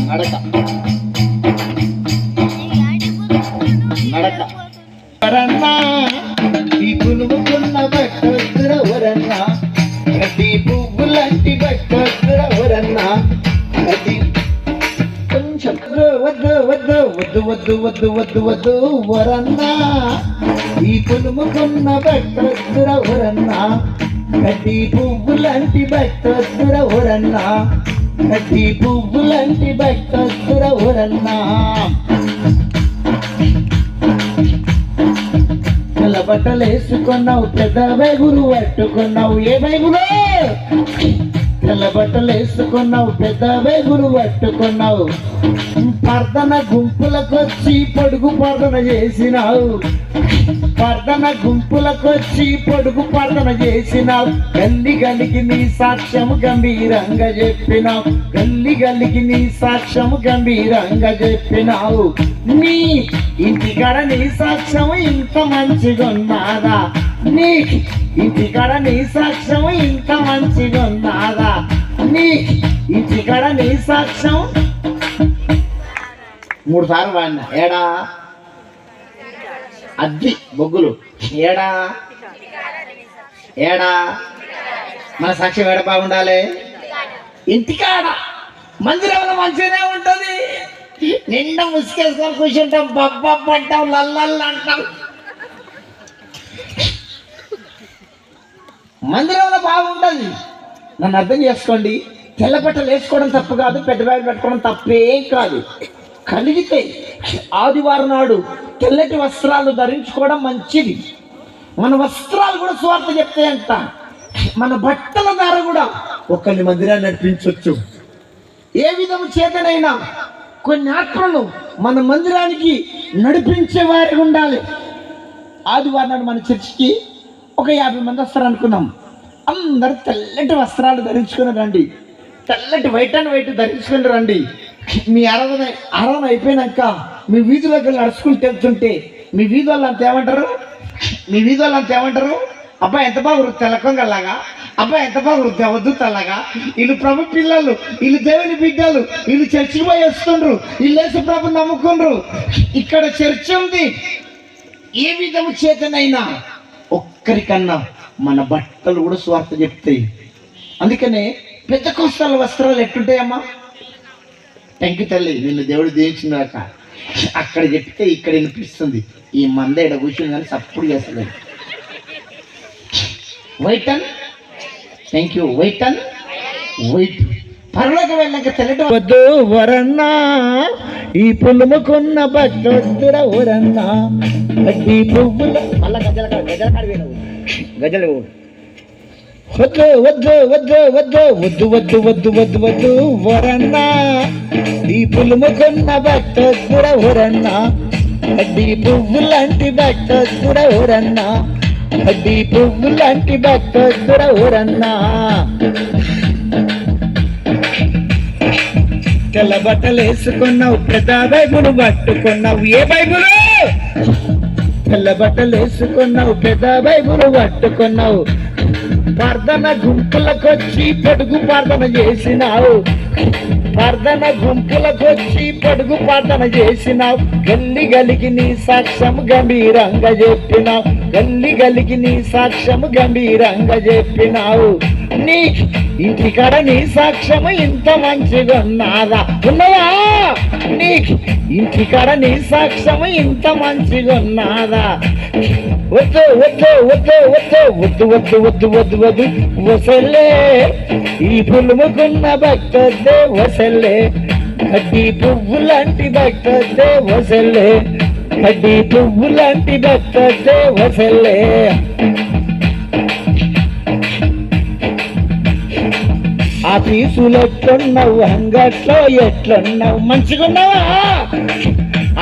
నడక నడక వరన్నా ఈ పులుముకున్న బట్టొద్దుర వరన్నా ప్రతి పువ్వులాంటి బట్టొద్దుర వరన్నా ప్రతి కొంచెం వద్దు వద్దు వద్దు వద్దు వద్దు వద్దు వద్దు వరన్నా ఈ పులుముకున్న బట్టొద్దుర వరన్నా ప్రతి పువ్వులాంటి బట్టొద్దుర వరన్నా ప్రతి పువ్వులాంటి బట్టొద్దుర వరన్నా తెల్ల బట్టలు వేసుకున్నావు పెద్ద బైబులు పట్టుకున్నావు ఏ బైబులు తెల్ల బట్టలు వేసుకున్నావు పెద్ద బైబులు పట్టుకున్నావు ప్రార్థన గుంపులకొచ్చి పొడుగు ప్రార్థన చేసినావు ప్రార్థన గుంపులకొచ్చి పొడుగు ప్రార్థన చేసినావు గల్లి గలికి నీ సాక్ష్యము గంభీరంగా చెప్పినావు గల్లి గలికి నీ సాక్ష్యము గంభీరంగా చెప్పినావు నీ ఇంటికాడ నీ సాక్ష్యము ఇంత మంచిగా ఉన్నాదా నీ ఇంటికాడ నీ సాక్ష్యము ఇంత మంచిగా ఉన్నాదా నీ ఇంటికాడ నీ సాక్ష్యం 3 సార్లు వాడినా ఏడా అద్ది బొగ్గులు ఏడా ఏడా మన సాక్ష్యం ఏడ బాగుండాలి ఇంటికాడ మందిరంలో మంచిగానే ఉంటుంది నిండా ముసుకేసుకొని కూర్చుంటాం బబ్బబ్బ అంటాం లల్లల్లు అంటాం మందిరంలో బాగుంటుంది నన్ను అర్థం చేసుకోండి తెల్ల బట్టలు వేసుకోవడం తప్పు కాదు పెద్ద బ్యాగ్ పెట్టుకోవడం తప్పేం కాదు కలిగితే ఆదివారం నాడు తెల్లటి వస్త్రాలు ధరించుకోవడం మంచిది మన వస్త్రాలు కూడా స్వార్థ చెప్తాయంట మన బట్టల ద్వారా కూడా ఒకరిని మందిరాన్ని నడిపించవచ్చు ఏ విధము చేతనైనా కొన్ని ఆత్మలు మన మందిరానికి నడిపించే వారికి ఉండాలి ఆదివారం నాడు మన చర్చికి ఒక 50 మంది వస్తారు అనుకున్నాం అందరు తెల్లటి వస్త్రాలు ధరించుకుని రండి తెల్లటి వైట్ అండ్ వైట్ ధరించుకుని రండి మీ ఆరాధన అయిపోయినాక మీ వీధిలోకి వెళ్ళి నడుచుకుంటూ వెళ్తుంటే మీ వీధి వాళ్ళు అంత ఏమంటారు అబ్బాయి ఎంత బాగా తెలకంగలాగా అబ్బాయి ఎంత బాగా వద్దుతలాగా వీళ్ళు ప్రభు పిల్లలు వీళ్ళు దేవుని బిడ్డలు వీళ్ళు చర్చికి పోయి వస్తుండ్రు వీళ్ళు యేసు ప్రభు నమ్ముకుండ్రు ఇక్కడ చర్చ్ ఉంది ఏ విధము చేతనైనా ఒక్కరికన్నా మన బట్టలు కూడా స్వార్థ చెప్తాయి అందుకనే పెద్ద కోస్తాల వస్త్రాలు ఎట్టుంటాయమ్మా టెంకి తల్లి నిన్ను దేవుడు దీవించినాక అక్కడ చెప్తే ఇక్కడ వినిపిస్తుంది ఈ మంద ఎడ కూర్చుని కానీ సప్పుడు చేస్తలేదు white and thank you white and white పరలోకి వెళ్ళాక తెల్లటి వద్దు వరన్నా ఈ పులుముకున్న బట్టొద్దుర వరన్నా ఈ పువ్వుల మళ్ళా గజలు వద్దు వద్దు వద్దు వద్దు వద్దు వద్దు వద్దు వద్దు వద్దు వరన్నా ఈ పులుముకున్న బట్టొద్దుర వరన్నా ఈ పువ్వులాంటి బట్టొద్దుర వరన్నా ఈ పువ్వులాంటి బట్టొద్దుర వరన్నా తెల్ల బట్టలు వేసుకున్నావు పెద్ద బైబులు పట్టుకున్నావు ఏ బైబులు తెల్ల బట్టలు వేసుకున్నావు పెద్ద బైబులు పట్టుకున్నావు ప్రార్థన గుంపులకొచ్చి పొడుగు ప్రార్థన చేసినావు ప్రార్థన గుంపులకొచ్చి పొడుగు ప్రార్థన చేసినావు గల్లి గలికి నీ సాక్ష్యము గంభీరంగా చెప్పినావు గల్లి గలికి నీ సాక్ష్యము గంభీరంగా చెప్పినావు నీ ఇంటికాడ నీ సాక్ష్యము ఇంత మంచిగా ఉన్నాదా ఉన్నావా నీకు ఇంటికాడ నీ సాక్ష్యము ఇంత మంచిగా ఉన్నాదా వద్దు వద్దు వద్దు వద్దు వద్దు వద్దు వద్దు వద్దు వద్దు వసలే ఈ పులుముకున్న భక్తద్దే వసలే కడ్డీ పువ్వులాంటి భక్తద్దే వసలే కడ్డీ పువ్వులాంటి భక్తద్దే వసలే ఆ పీసులు ఎట్లున్నావు అంగట్లో ఎట్లున్నావు మంచిగున్నావా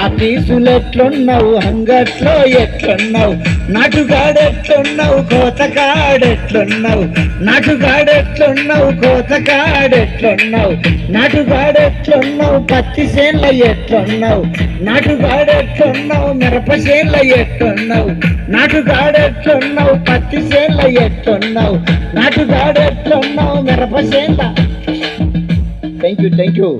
ఆ పీసులు ఎట్లున్నావు అంగట్లో ఎట్లున్నావు నాటుగాడెట్లున్నావు కోతకాడెట్లున్నావు నాటుగాడెట్లున్నావు కోతకాడెట్లున్నావు నాటుగాడెట్లున్నావు పత్తి చేన్ల ఎట్లున్నావు నాటుగాడెట్లున్నావు మిరప చేన్ల ఎట్లున్నావు నాటుగాడెట్లున్నావు పత్తి చేన్ల ఎట్లున్నావు నాటుగాడెట్లున్నావు మిరప చేన్ల థ్యాంక్ యూ